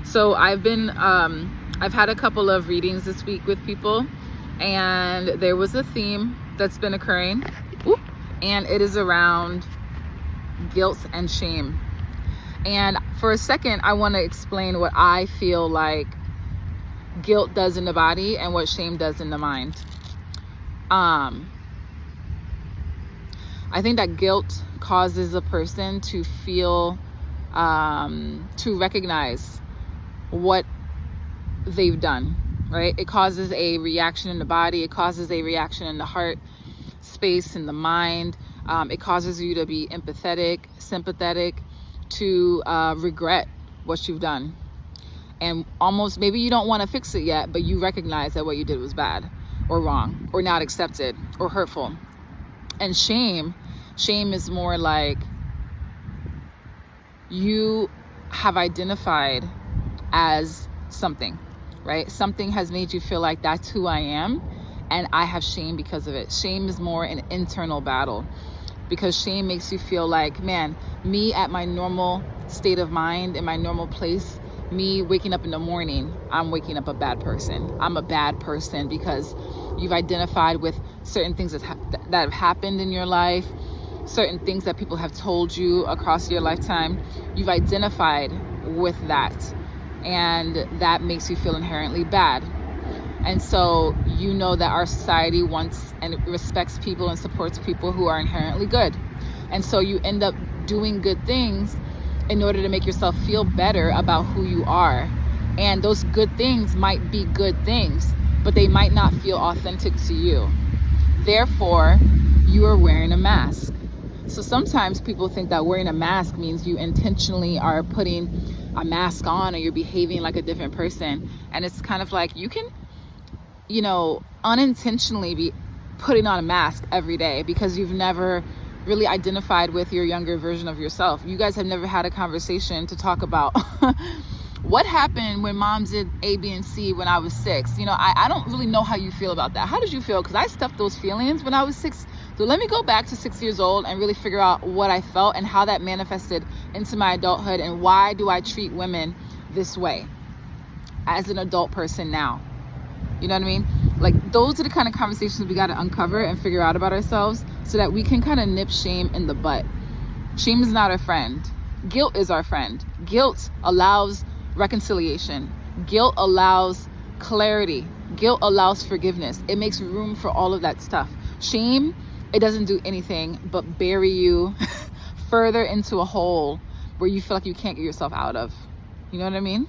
So I've had a couple of readings this week with people, and there was a theme that's been occurring, and it is around guilt and shame. And for a second, I want to explain what I feel like guilt does in the body and what shame does in the mind. I think that guilt causes a person to feel, to recognize what they've done, right? It causes a reaction in the body. It causes a reaction in the heart space, in the mind. It causes you to be empathetic, sympathetic, to regret what you've done. And almost, maybe you don't want to fix it yet, but you recognize that what you did was bad or wrong or not accepted or hurtful. And shame is more like you have identified as something, right? Something has made you feel like that's who I am, and I have shame because of it. Shame is more an internal battle, because shame makes you feel like, man, me at my normal state of mind, in my normal place, me waking up in the morning, I'm waking up a bad person. I'm a bad person because you've identified with certain things that have happened in your life, certain things that people have told you across your lifetime. You've identified with that, and that makes you feel inherently bad. And so you know that our society wants and respects people and supports people who are inherently good. And so you end up doing good things in order to make yourself feel better about who you are. And those good things might be good things, but they might not feel authentic to you. Therefore, you are wearing a mask. So sometimes people think that wearing a mask means you intentionally are putting a mask on, or you're behaving like a different person. And it's kind of like you can, unintentionally be putting on a mask every day because you've never really identified with your younger version of yourself. You guys have never had a conversation to talk about what happened when mom did A, B, and C when I was 6. I don't really know how you feel about that. How did you feel? Because I stuffed those feelings when I was 6. So let me go back to 6 years old and really figure out what I felt and how that manifested into my adulthood, and why do I treat women this way as an adult person now? You know what I mean? Like, those are the kind of conversations we got to uncover and figure out about ourselves so that we can kind of nip shame in the butt. Shame is not our friend. Guilt is our friend. Guilt allows reconciliation. Guilt allows clarity. Guilt allows forgiveness. It makes room for all of that stuff. Shame, it doesn't do anything but bury you further into a hole where you feel like you can't get yourself out of. You know what I mean?